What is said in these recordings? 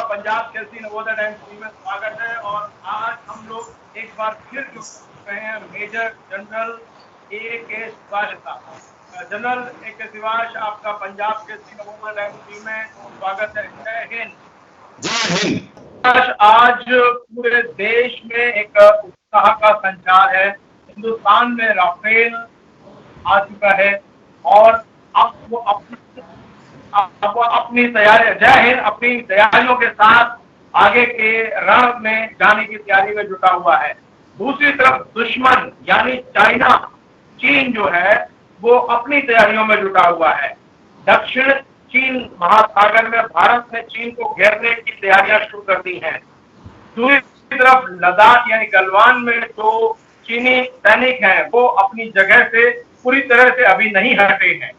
Punjab Kesari Navodaya times में स्वागत है। और आज हम लोग एक बार फिर जुड़ रहे हैं मेजर जनरल A.K. शिवाश साहब। General A.K. शिवाश, आपका पंजाब केसरी नवोदय टाइम्स में स्वागत है। जय हिंद। जय हिंद। आज पूरे देश में एक उत्साह का संचार है। हिंदुस्तान में राफेल आ चुका है और अब वो अपनी तैयारी, जय हिंद, अपनी तैयारियों के साथ आगे के रण में जाने की तैयारी में जुटा हुआ है। दूसरी तरफ दुश्मन यानी चाइना, चीन जो है वो अपनी तैयारियों में जुटा हुआ है। दक्षिण चीन महासागर में भारत ने चीन को घेरने की तैयारियां शुरू कर दी हैं। दूसरी तरफ लद्दाख यानी गलवान में जो चीनी सैनिक हैं वो अपनी जगह से पूरी तरह से अभी नहीं हटे हैं।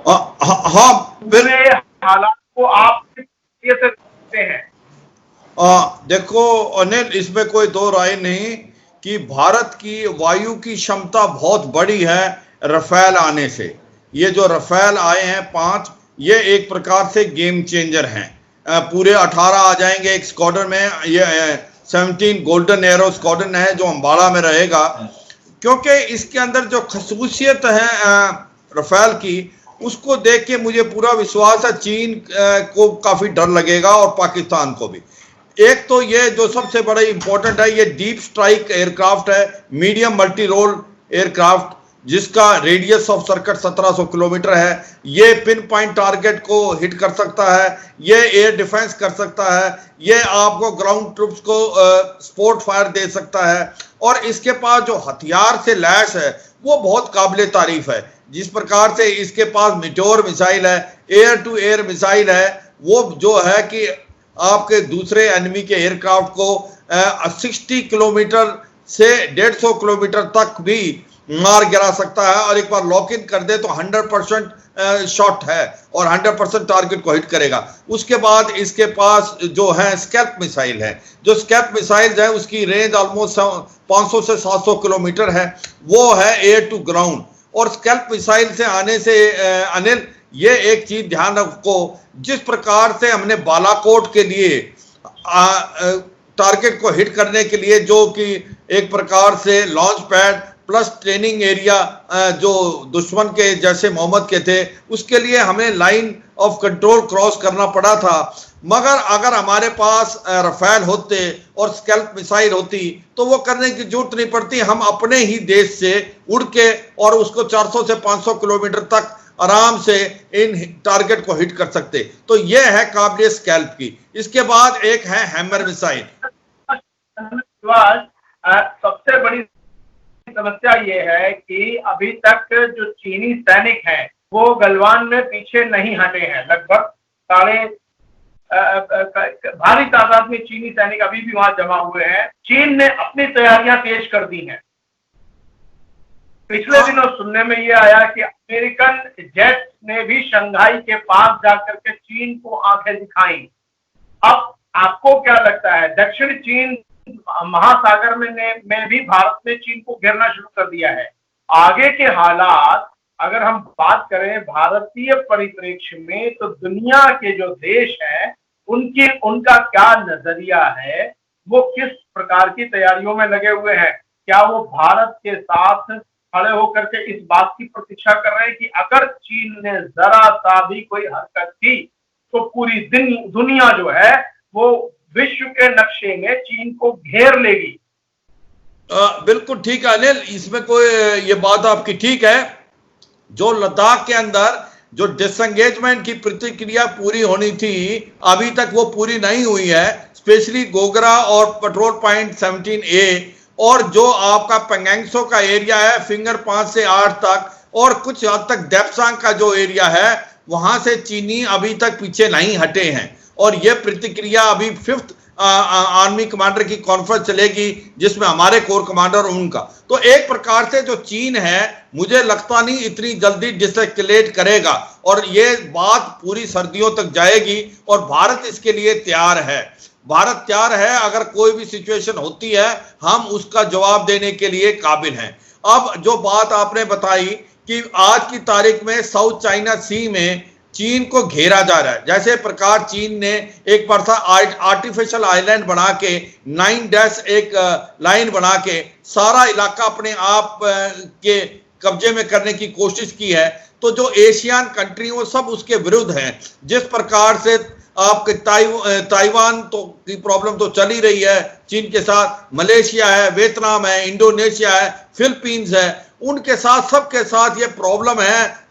हाँ, हालात को आप कैसे देखते हैं? देखो अनिल, इसमें कोई दो राय नहीं कि भारत की वायु की क्षमता बहुत बड़ी है रफेल आने से। ये जो रफेल आए हैं 5, ये एक प्रकार से गेम चेंजर हैं। पूरे 18 आ जाएंगे एक स्क्वाड्रन में। ये 17 गोल्डन एरो स्क्वाड्रन है जो अंबाला में रहेगा, क्योंकि इसके अंदर जो खसूसियत है रफेल की, उसको देख के मुझे पूरा विश्वास है चीन को काफी डर लगेगा और पाकिस्तान को भी। एक तो ये जो सबसे बड़ा इंपॉर्टेंट है, ये डीप स्ट्राइक एयरक्राफ्ट है, मीडियम मल्टी रोल एयरक्राफ्ट, जिसका रेडियस ऑफ सर्किट 1700 किलोमीटर है। ये पिन पॉइंट टारगेट को हिट कर सकता है, ये एयर डिफेंस कर सकता है, ये आपको ग्राउंड ट्रूप्स को स्पोर्ट फायर दे सकता है। और इसके पास जो हथियार से लैस है वो बहुत काबिल तारीफ है। जिस प्रकार से इसके पास मिटोर मिसाइल है, एयर टू एयर मिसाइल है, वो जो है कि आपके दूसरे एनिमी के एयरक्राफ्ट को 60 किलोमीटर से 150 किलोमीटर तक भी मार गिरा सकता है। और एक बार लॉक इन कर दे तो 100% शॉट है और 100% टारगेट को हिट करेगा। उसके बाद इसके पास जो है स्कैल्प मिसाइल है। जो स्कैल्प मिसाइल है उसकी रेंज ऑलमोस्ट 500 से 700 किलोमीटर है, वो है एयर टू ग्राउंड। और स्कैल्प मिसाइल से आने से अनिल, ये एक चीज ध्यान रखो, जिस प्रकार से हमने बालाकोट के लिए टारगेट को हिट करने के लिए जो कि एक प्रकार से launch pad plus training area जो दुश्मन के जैसे मोहम्मद के थे, उसके लिए हमें लाइन ऑफ कंट्रोल क्रॉस करना पड़ा था। मगर अगर हमारे पास रफेल होते और स्कैल्प मिसाइल होती तो वो करने की जरूरत नहीं पड़ती। हम अपने ही देश से उड़ के और उसको 400 से 500 किलोमीटर तक आराम से इन टारगेट को हिट कर सकते। तो ये है काबिल स्कैल्प की। इसके बाद एक है हैमर मिसाइल। सबसे बड़ी समस्या ये है कि अभी तक जो चीनी सैनिक हैं वो गलवान में पीछे नहीं हटे हैं। लगभग भारी तादाद में चीनी सैनिक अभी भी वहां जमा हुए हैं। चीन ने अपनी तैयारियां तेज कर दी हैं। पिछले दिनों सुनने में यह आया कि अमेरिकन जेट ने भी शंघाई के पास जाकर के चीन को आंखें दिखाई। अब आपको क्या लगता है, दक्षिण चीन महासागर में भी भारत ने चीन को घेरना शुरू कर दिया है? आगे के हालात अगर हम बात करें भारतीय परिप्रेक्ष्य में, तो दुनिया के जो देश हैं उनका क्या नजरिया है, वो किस प्रकार की तैयारियों में लगे हुए हैं? क्या वो भारत के साथ खड़े होकर के इस बात की प्रतीक्षा कर रहे हैं कि अगर चीन ने जरा सा भी कोई हरकत की तो पूरी दुनिया जो है वो विश्व के नक्शे में चीन को घेर लेगी? बिल्कुल ठीक है अनिल, इसमें कोई ये बात आपकी ठीक है। जो लद्दाख के अंदर जो डिसएंगेजमेंट की प्रतिक्रिया पूरी होनी थी, अभी तक वो पूरी नहीं हुई है। स्पेशली गोगरा और पेट्रोल पॉइंट 17A और जो आपका पेंगेंगसो का एरिया है फिंगर 5 से 8 तक, और कुछ हद तक देपसांग का जो एरिया है वहां से चीनी अभी तक पीछे नहीं हटे हैं। और ये प्रतिक्रिया अभी 5th आर्मी कमांडर की कॉन्फ्रेंस चलेगी जिसमें हमारे कोर कमांडर उनका। तो एक प्रकार से जो चीन है मुझे लगता नहीं इतनी जल्दी डिसएस्केलेट करेगा और ये बात पूरी सर्दियों तक जाएगी और भारत इसके लिए तैयार है। भारत तैयार है, अगर कोई भी सिचुएशन होती है हम उसका जवाब देने के लिए काबिल हैं। अब जो बात आपने बताई कि आज की तारीख में साउथ चाइना सी में चीन को घेरा जा रहा है। जैसे प्रकार चीन ने एक बार था आर्टिफिशियल आइलैंड बना के 9 एक लाइन बना के सारा इलाका अपने आप के कब्जे में करने की कोशिश की है। तो जो एशियन कंट्री वो सब उसके विरुद्ध हैं। जिस प्रकार से आपके ताइवान तो की प्रॉब्लम तो चल ही रही है चीन के साथ, मलेशिया है, वियतनाम है, इंडोनेशिया है, फिलीपींस है, उनके साथ सबके साथ ये प्रॉब्लम है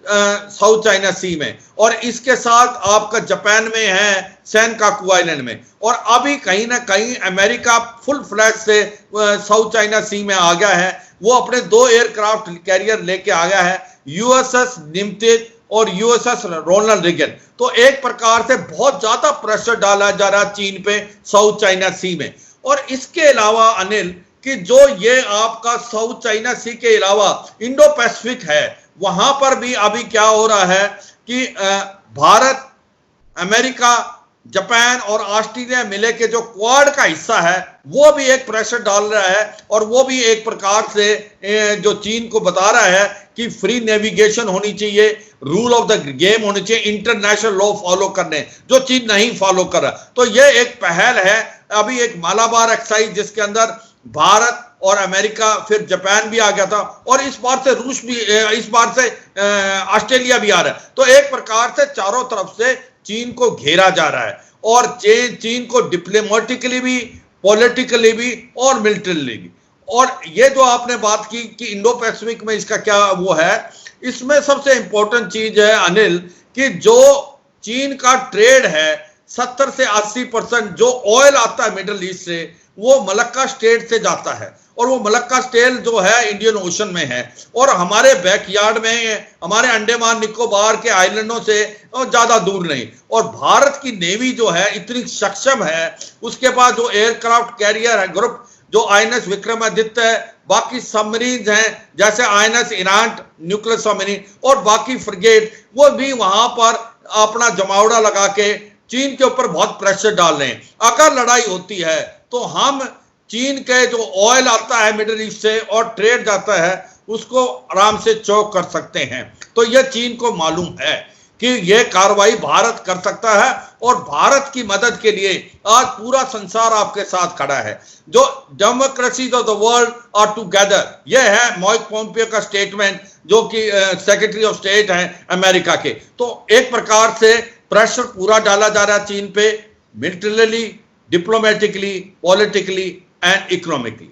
साउथ चाइना सी में, और इसके साथ आपका जापान में है सेनकाकू आइलैंड में, और अभी कहीं ना कहीं अमेरिका फुल फ्लैश से साउथ चाइना सी में आ गया है। वो अपने 2 एयरक्राफ्ट कैरियर लेके आ गया है, यूएसएस निमतेज और यूएसएस रोनाल्ड रीगन। तो एक प्रकार से बहुत ज्यादा प्रेशर डाला जा रहा है चीन पे साउथ चाइना सी में। और इसके अलावा अनिल कि जो ये आपका साउथ चाइना सी के अलावा इंडो पैसिफिक है, वहां पर भी अभी क्या हो रहा है कि भारत, अमेरिका, जापान और ऑस्ट्रेलिया मिले के जो क्वाड का हिस्सा है वो भी एक प्रेशर डाल रहा है, और वो भी एक प्रकार से जो चीन को बता रहा है कि फ्री नेविगेशन होनी चाहिए, रूल ऑफ द गेम होनी चाहिए, इंटरनेशनल लॉ फॉलो करने, जो चीन नहीं फॉलो कर रहा। तो ये एक पहल है। अभी एक मालाबार एक्सरसाइज जिसके अंदर भारत और अमेरिका, फिर जापान भी आ गया था, और इस बार से रूस भी, इस बार से ऑस्ट्रेलिया भी आ रहा है। तो एक प्रकार से चारों तरफ से चीन को घेरा जा रहा है, और चीन को डिप्लोमेटिकली भी, पॉलिटिकली भी और मिलिट्रिली भी। और ये जो आपने बात की कि इंडो पैसिफिक में इसका क्या वो है, इसमें सबसे इंपॉर्टेंट चीज है अनिल कि जो चीन का ट्रेड है 70 से 80% जो ऑयल आता है मिडिल ईस्ट से वो मलक्का स्टेट से जाता है, और वो मलक्का स्टेट जो है इंडियन ओशन में है, और हमारे बैकयार्ड में, हमारे अंडमान निकोबार के आइलैंडों से ज्यादा दूर नहीं। और भारत की नेवी जो है इतनी सक्षम है, उसके पास जो एयरक्राफ्ट कैरियर है ग्रुप, जो आईएनएस विक्रमादित्य है, बाकी सबमरीन हैं जैसे आईएनएस इरांट न्यूक्लियर सबमरीन, और बाकी फ्रिगेट, वो भी वहां पर अपना जमावड़ा लगा के चीन के ऊपर बहुत प्रेशर डाल रहे हैं। अगर लड़ाई होती है तो हम चीन के जो ऑयल आता है मिडिल ईस्ट से और ट्रेड जाता है उसको आराम से चौक कर सकते हैं। तो यह चीन को मालूम है कि यह कार्रवाई भारत कर सकता है, और भारत की मदद के लिए आज पूरा संसार आपके साथ खड़ा है। जो democracies of the world are together, यह है माइक पोम्पियो का स्टेटमेंट, जो कि सेक्रेटरी ऑफ स्टेट हैं अमेरिका के। तो एक प्रकार से प्रेशर पूरा डाला जा रहा है चीन पे, militarily, diplomatically, politically and economically.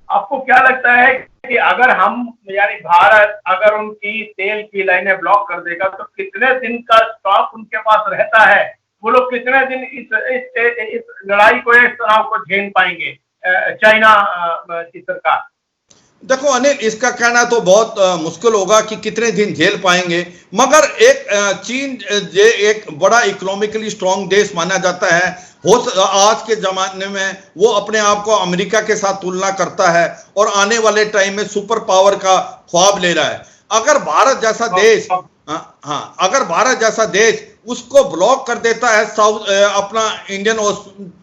आपको क्या लगता है कि अगर हम, यानी भारत अगर उनकी तेल की लाइनें ब्लॉक कर देगा तो कितने दिन का स्टॉक उनके पास रहता है? वो लोग कितने दिन इस लड़ाई को, इस तनाव को झेल पाएंगे चाइना की सरकार? देखो अनिल, इसका कहना तो बहुत मुश्किल होगा कि कितने दिन झेल पाएंगे, मगर एक चीन एक बड़ा इकोनॉमिकली स्ट्रांग देश माना जाता है। आज के जमाने में वो अपने आप को अमेरिका के साथ तुलना करता है, और आने वाले टाइम में सुपर पावर का ख्वाब ले रहा है। अगर भारत जैसा देश, अगर भारत जैसा देश उसको ब्लॉक कर देता है साउथ अपना इंडियन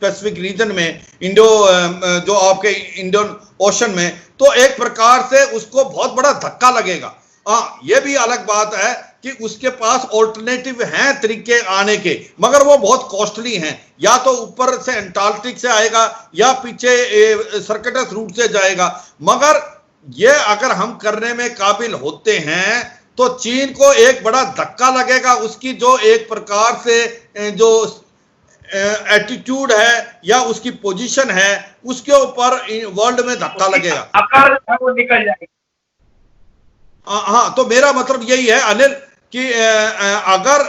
पैसिफिक रीजन में, जो आपके इंडियन ओशन में, तो एक प्रकार से उसको बहुत बड़ा धक्का लगेगा। यह भी अलग बात है कि उसके पास ऑल्टरनेटिव हैं तरीके आने के, मगर वो बहुत कॉस्टली हैं। या तो ऊपर से अंटार्कटिक से आएगा या पीछे सर्कटस रूट से जाएगा। मगर ये अगर हम करने में काबिल होते हैं तो चीन को एक बड़ा धक्का लगेगा। उसकी जो एक प्रकार से जो एटीट्यूड है या उसकी पोजीशन है उसके ऊपर वर्ल्ड में धक्का लगेगा, आकार वो निकल जाएगा। हाँ, तो मेरा मतलब यही है अनिल कि अगर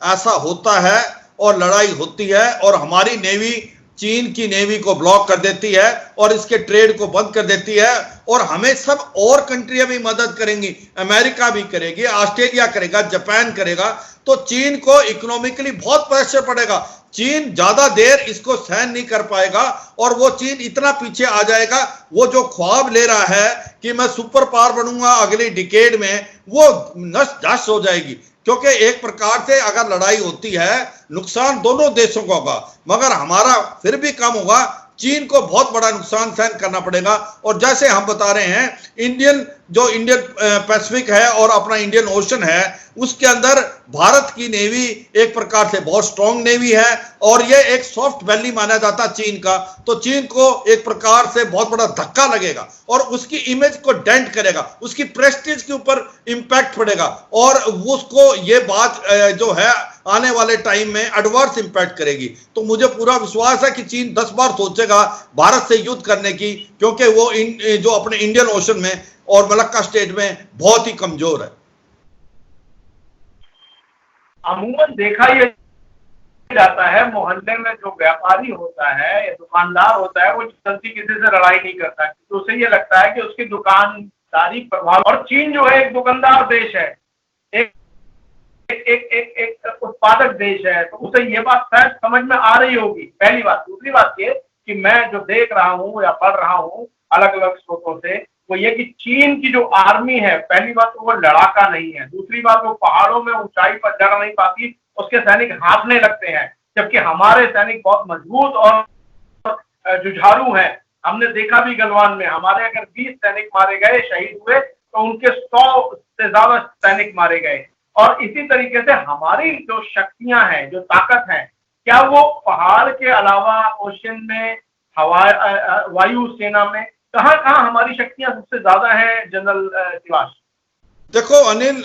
ऐसा होता है और लड़ाई होती है और हमारी नेवी चीन की नेवी को ब्लॉक कर देती है और इसके ट्रेड को बंद कर देती है, और हमें सब और कंट्रियां भी मदद करेंगी, अमेरिका भी करेगी, ऑस्ट्रेलिया करेगा, जापान करेगा, तो चीन को इकोनॉमिकली बहुत प्रेशर पड़ेगा। चीन ज्यादा देर इसको सहन नहीं कर पाएगा, और वो चीन इतना पीछे आ जाएगा। वो जो ख्वाब ले रहा है कि मैं सुपर पावर बनूंगा अगली डिकेड में, वो नस धस हो जाएगी। क्योंकि एक प्रकार से अगर लड़ाई होती है नुकसान दोनों देशों को होगा, मगर हमारा फिर भी कम होगा। चीन को बहुत बड़ा नुकसान सहन करना पड़ेगा। और जैसे हम बता रहे हैं, इंडियन जो इंडियन पैसिफिक है और अपना इंडियन ओशन है, उसके अंदर भारत की नेवी एक प्रकार से बहुत स्ट्रांग नेवी है और ये एक सॉफ्ट वैली माना जाता चीन का। तो चीन को एक प्रकार से बहुत बड़ा धक्का लगेगा और उसकी इमेज को डेंट करेगा, उसकी प्रेस्टीज के ऊपर इंपैक्ट पड़ेगा और उसको ये बात जो है आने वाले टाइम में एडवर्स इंपैक्ट करेगी। तो मुझे पूरा विश्वास है कि चीन 10 बार सोचेगा भारत से युद्ध करने की, क्योंकि वो जो अपने इंडियन ओशन में और मलक्का स्टेट में बहुत ही कमजोर है। अमूमन देखा ये जाता है, मोहल्ले में जो व्यापारी होता है या दुकानदार होता है वो जल्दी किसी से लड़ाई नहीं करता, तो उसे ये लगता है कि उसकी दुकानदारी प्रभाव। और चीन जो है एक दुकानदार देश है, एक उत्पादक देश है, तो उसे ये बात शायद समझ में आ रही होगी, पहली बात। दूसरी बात ये कि मैं जो देख रहा हूँ या पढ़ रहा हूँ अलग अलग स्रोतों से, वो ये कि चीन की जो आर्मी है, पहली बात तो वो लड़ाका नहीं है, दूसरी बात वो पहाड़ों में ऊंचाई पर चढ़ नहीं पाती, उसके सैनिक हारने लगते हैं, जबकि हमारे सैनिक बहुत मजबूत और जुझारू हैं। हमने देखा भी गलवान में, हमारे अगर 20 सैनिक मारे गए, शहीद हुए, तो उनके 100 से ज्यादा सैनिक मारे गए। और इसी तरीके से हमारी जो शक्तियां हैं, जो ताकत है, क्या वो पहाड़ के अलावा ओशन में, हवा वायु सेना में कहाँ कहाँ हमारी शक्तियां सबसे ज्यादा हैं जनरल शिवाश? देखो अनिल,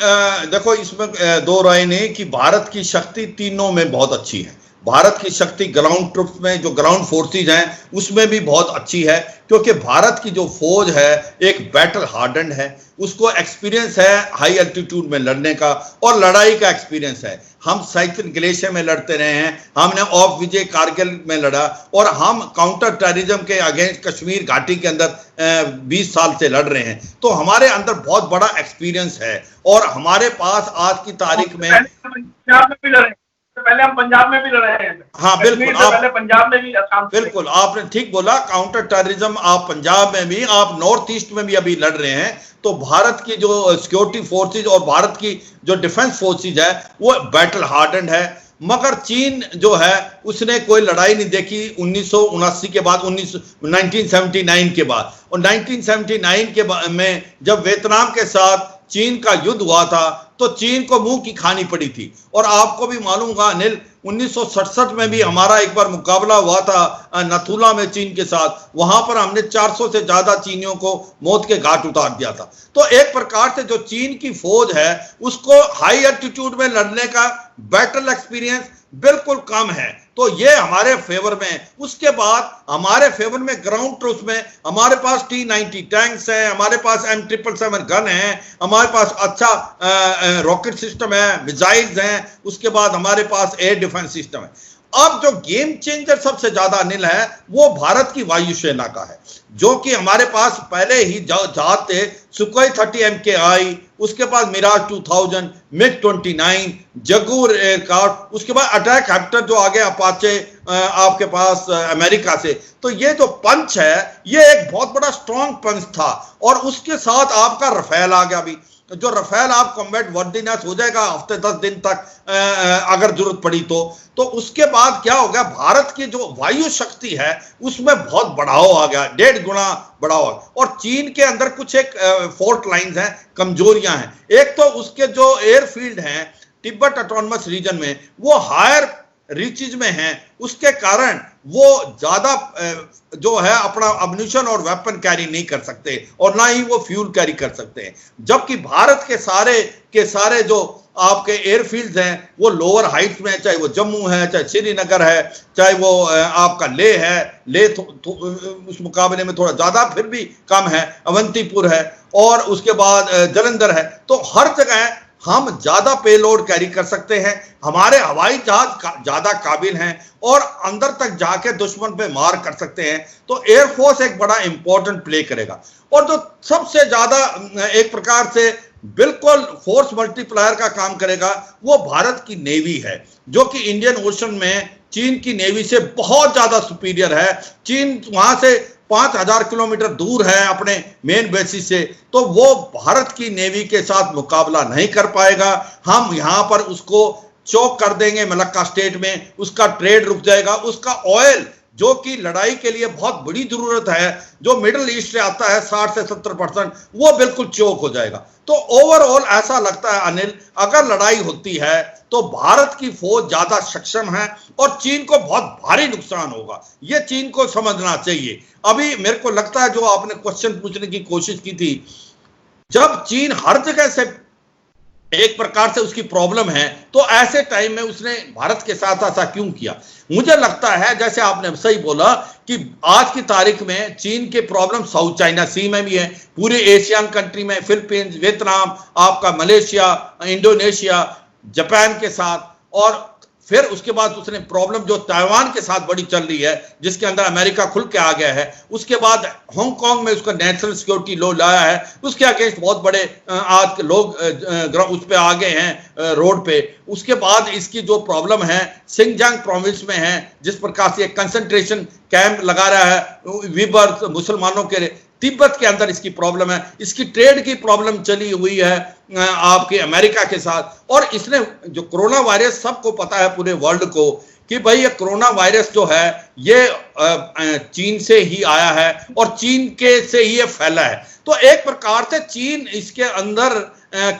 देखो इसमें दो राय नहीं कि भारत की शक्ति तीनों में बहुत अच्छी है। भारत की शक्ति ग्राउंड ट्रूप्स में, जो ग्राउंड फोर्सेज हैं, उसमें भी बहुत अच्छी है, क्योंकि भारत की जो फौज है एक बैटल हार्डन्ड है, उसको एक्सपीरियंस है हाई एल्टीट्यूड में लड़ने का और लड़ाई का एक्सपीरियंस है। हम साइकिल ग्लेशियर में लड़ते रहे हैं, हमने ऑफ विजय कारगिल में लड़ा और हम काउंटर टेररिज्म के अगेंस्ट कश्मीर घाटी के अंदर 20 साल से लड़ रहे हैं। तो हमारे अंदर बहुत बड़ा एक्सपीरियंस है और हमारे पास आज की तारीख में पहले हम पंजाब में भी लड़े हैं। हाँ बिल्कुल, पहले पंजाब में भी बिल्कुल आपने ठीक बोला, काउंटर टेररिज्म आप पंजाब में भी, आप नॉर्थ ईस्ट में भी अभी लड़ रहे हैं। तो भारत की जो सिक्योरिटी फोर्सेज और भारत की जो डिफेंस फोर्सेज है वो बैटल हार्डन्ड है। मगर चीन जो है उसने कोई लड़ाई नहीं देखी 1979 के बाद, 1979 के बाद। और 1979 के बाद में जब वियतनाम के साथ चीन का युद्ध हुआ था तो चीन को मुंह की खानी पड़ी थी। और आपको भी मालूम होगा अनिल, 1967 में भी हमारा एक बार मुकाबला हुआ था नथुला में चीन के साथ, वहां पर हमने 400 से ज्यादा चीनियों को मौत के घाट उतार दिया था। तो एक प्रकार से जो चीन की फौज है उसको हाई एल्टीट्यूड में लड़ने का बैटल एक्सपीरियंस बिल्कुल कम है, तो ये हमारे फेवर में। उसके बाद हमारे फेवर में ग्राउंड ट्रूप्स में हमारे पास T-90 टैंक्स हैं, हमारे पास M777 गन है, हमारे पास अच्छा रॉकेट सिस्टम है, मिसाइल्स हैं, उसके बाद हमारे पास एयर डिफेंस सिस्टम है। अब जो गेम चेंजर सबसे ज्यादा अनिल है वो भारत की वायुसेना का है, जो कि हमारे पास पहले ही जहाज थे, सुखोई 30 MKI, उसके बाद मिराज 2000, MiG-29, जगूर एयरक्राफ्ट, उसके बाद अटैक हेप्टर जो आगे अपाचे आपके पास अमेरिका से। तो ये जो पंच है ये एक बहुत बड़ा स्ट्रॉन्ग पंच था। और उसके साथ आपका रफेल आ गया। भी जो रफेल आप कॉम्बैट वर्दीनेस हो जाएगा हफ्ते 10 दिन तक अगर जरूरत पड़ी तो उसके बाद क्या हो गया, भारत की जो वायु शक्ति है उसमें बहुत बढ़ाव आ गया, 1.5 गुना बढ़ाव। और चीन के अंदर कुछ एक फोर्ट लाइंस हैं, कमजोरियां हैं। एक तो उसके जो एयरफील्ड हैं तिब्बत ऑटोनमस रीजन में वो हायर रीचेज में हैं, उसके कारण वो ज्यादा जो है अपना अम्यूनिशन और वेपन कैरी नहीं कर सकते और ना ही वो फ्यूल कैरी कर सकते हैं। जबकि भारत के सारे जो आपके एयरफील्ड्स हैं वो लोअर हाइट्स में, चाहे वो जम्मू है, चाहे श्रीनगर है, चाहे वो आपका लेह है, लेह उस मुकाबले में थोड़ा ज्यादा फिर भी कम है, अवंतीपुर है और उसके बाद जलंधर है। तो हर जगह हम ज्यादा पेलोड कैरी कर सकते हैं, हमारे हवाई जहाज ज्यादा काबिल हैं और अंदर तक जाके दुश्मन पे मार कर सकते हैं। तो एयरफोर्स एक बड़ा इंपॉर्टेंट प्ले करेगा। और जो सबसे ज्यादा एक प्रकार से बिल्कुल फोर्स मल्टीप्लायर का काम करेगा वो भारत की नेवी है, जो कि इंडियन ओशन में चीन की नेवी से बहुत ज्यादा सुपीरियर है। चीन वहां से 5000 किलोमीटर दूर है अपने मेन बेसिस से, तो वो भारत की नेवी के साथ मुकाबला नहीं कर पाएगा। हम यहां पर उसको चौक कर देंगे मलक्का स्टेट में, उसका ट्रेड रुक जाएगा, उसका ऑयल जो कि लड़ाई के लिए बहुत बड़ी जरूरत है, जो मिडिल ईस्ट से आता है 60 से 70%, वो बिल्कुल चोक हो जाएगा। तो ओवरऑल ऐसा लगता है अनिल, अगर लड़ाई होती है तो भारत की फौज ज्यादा सक्षम है और चीन को बहुत भारी नुकसान होगा, ये चीन को समझना चाहिए। अभी मेरे को लगता है जो आपने क्वेश्चन पूछने की कोशिश की थी, जब चीन हर जगह से एक प्रकार से उसकी प्रॉब्लम है, तो ऐसे टाइम में उसने भारत के साथ ऐसा क्यों किया? मुझे लगता है जैसे आपने सही बोला कि आज की तारीख में चीन के प्रॉब्लम साउथ चाइना सी में भी है, पूरे एशियन कंट्री में, फिलीपींस, वियतनाम, आपका मलेशिया, इंडोनेशिया, जापान के साथ, और फिर उसके बाद उसने प्रॉब्लम जो ताइवान के साथ बड़ी चल रही है, जिसके अंदर अमेरिका खुल के आ गया है। उसके बाद हांगकांग में उसका नेशनल सिक्योरिटी लॉ लाया है, उसके अगेंस्ट बहुत बड़े आज के लोग उस पे आ गए हैं रोड पे। उसके बाद इसकी जो प्रॉब्लम है सिंगजांग प्रोविंस में है, जिस प्रकार से कंसंट्रेशन कैंप लगा रहा है वीबर मुसलमानों के, तिब्बत के अंदर इसकी प्रॉब्लम है, इसकी ट्रेड की प्रॉब्लम चली हुई है आपके अमेरिका के साथ। और इसने जो कोरोना वायरस, सबको पता है पूरे वर्ल्ड को कि भाई ये कोरोना वायरस जो है ये चीन से ही आया है और चीन के से ही ये फैला है। तो एक प्रकार से चीन इसके अंदर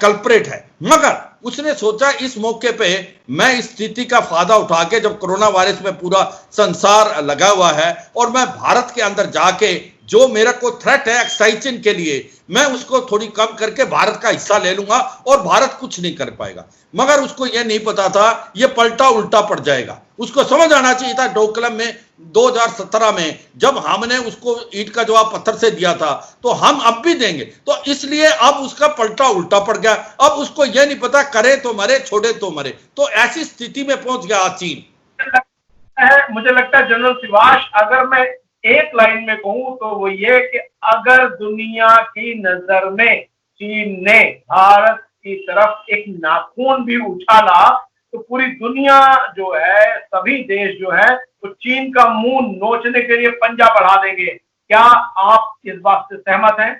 कल्प्रेट है, मगर उसने सोचा इस मौके पे मैं इस स्थिति का फायदा उठा के, जब कोरोना वायरस में पूरा संसार लगा हुआ है और मैं भारत के अंदर जाके जो मेरा को थ्रेट है एक्साइचिन के लिए, मैं उसको थोड़ी कम करके भारत का हिस्सा ले लूंगा और भारत कुछ नहीं कर पाएगा। मगर उसको यह नहीं पता था ये पलटा उल्टा पड़ जाएगा। उसको समझ आना चाहिए था डोकलम में 2017 में जब हमने उसको ईंट का जवाब पत्थर से दिया था, तो हम अब भी देंगे। तो इसलिए अब उसका पलटा उल्टा पड़ गया। अब उसको यह नहीं पता करे तो मरे, छोड़े तो मरे। तो ऐसी स्थिति में पहुंच गया चीन। मुझे लगता है जनरल शिवाश, अगर मैं एक लाइन में कहूं तो वो ये कि अगर दुनिया की नजर में चीन ने भारत की तरफ एक नाखून भी उछाला तो पूरी दुनिया जो है, सभी देश जो है, तो चीन का मुंह नोचने के लिए पंजा बढ़ा देंगे। क्या आप इस बात से सहमत हैं?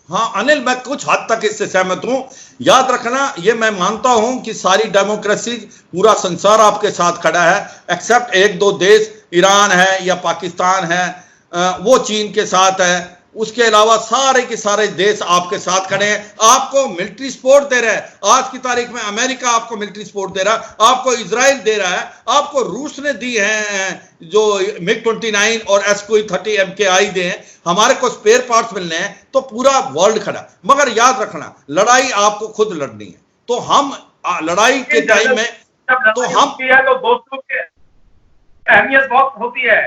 हाँ अनिल, मैं कुछ हद तक इससे सहमत हूं। याद रखना, ये मैं मानता हूं कि सारी डेमोक्रेसी, पूरा संसार आपके साथ खड़ा है, एक्सेप्ट एक दो देश, ईरान है या पाकिस्तान है, वो चीन के साथ है। उसके अलावा सारे के सारे देश आपके साथ खड़े हैं, आपको मिलिट्री सपोर्ट दे रहे हैं। आज की तारीख में अमेरिका आपको मिलिट्री सपोर्ट दे रहा है, आपको इजराइल दे रहा है, आपको रूस ने दी है जो MiG-29 और Su-30 MKI दे हैं, हमारे को स्पेयर पार्ट्स मिलने हैं। तो पूरा वर्ल्ड खड़ा। मगर याद रखना, लड़ाई आपको खुद लड़नी है। तो हम लड़ाई के टाइम में तो दोस्तों की अहमियत बहुत होती है।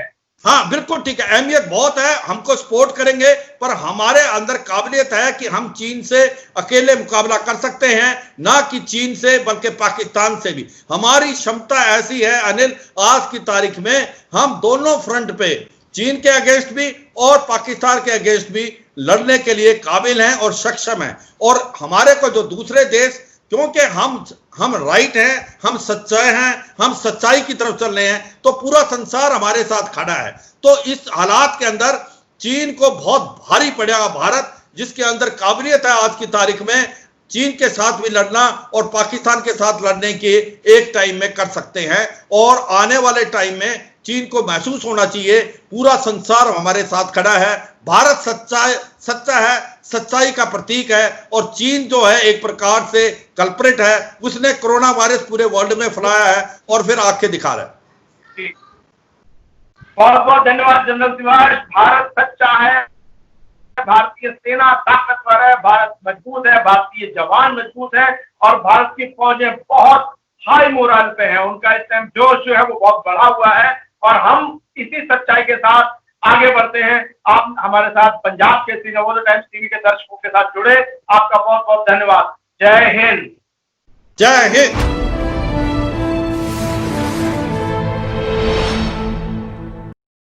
हाँ बिल्कुल ठीक है, अहमियत बहुत है, हमको सपोर्ट करेंगे, पर हमारे अंदर काबिलियत है कि हम चीन से अकेले मुकाबला कर सकते हैं, ना कि चीन से बल्कि पाकिस्तान से भी। हमारी क्षमता ऐसी है अनिल, आज की तारीख में हम दोनों फ्रंट पे, चीन के अगेंस्ट भी और पाकिस्तान के अगेंस्ट भी लड़ने के लिए काबिल हैं और सक्षम हैं। और हमारे को जो दूसरे देश, क्योंकि हम राइट हैं, हम सच्चाई हैं, हम सच्चाई की तरफ चल रहे हैं, तो पूरा संसार हमारे साथ खड़ा है। तो इस हालात के अंदर चीन को बहुत भारी पड़ेगा भारत, जिसके अंदर काबिलियत है आज की तारीख में चीन के साथ भी लड़ना और पाकिस्तान के साथ लड़ने के एक टाइम में कर सकते हैं। और आने वाले टाइम में चीन को महसूस होना चाहिए पूरा संसार हमारे साथ खड़ा है, भारत सच्चा है, सच्चाई का प्रतीक है, और चीन जो है एक प्रकार से कल्प्रेट है, उसने कोरोना वायरस पूरे वर्ल्ड में फैलाया है और फिर आंखें दिखा रहा है। बहुत बहुत धन्यवाद जनरल शिवाश। भारत सच्चा है, भारतीय सेना ताकतवर है, भारत मजबूत है, भारतीय जवान मजबूत है और भारत की फौजें बहुत हाई मोरल पे है, उनका इस टाइम जोश जो है वो बहुत बढ़ा हुआ है और हम इसी सच्चाई के साथ आगे बढ़ते हैं। आप हमारे साथ पंजाब के नवोदय टाइम्स टीवी के दर्शकों के साथ जुड़े, आपका बहुत बहुत धन्यवाद। जय हिंद। जय हिंद।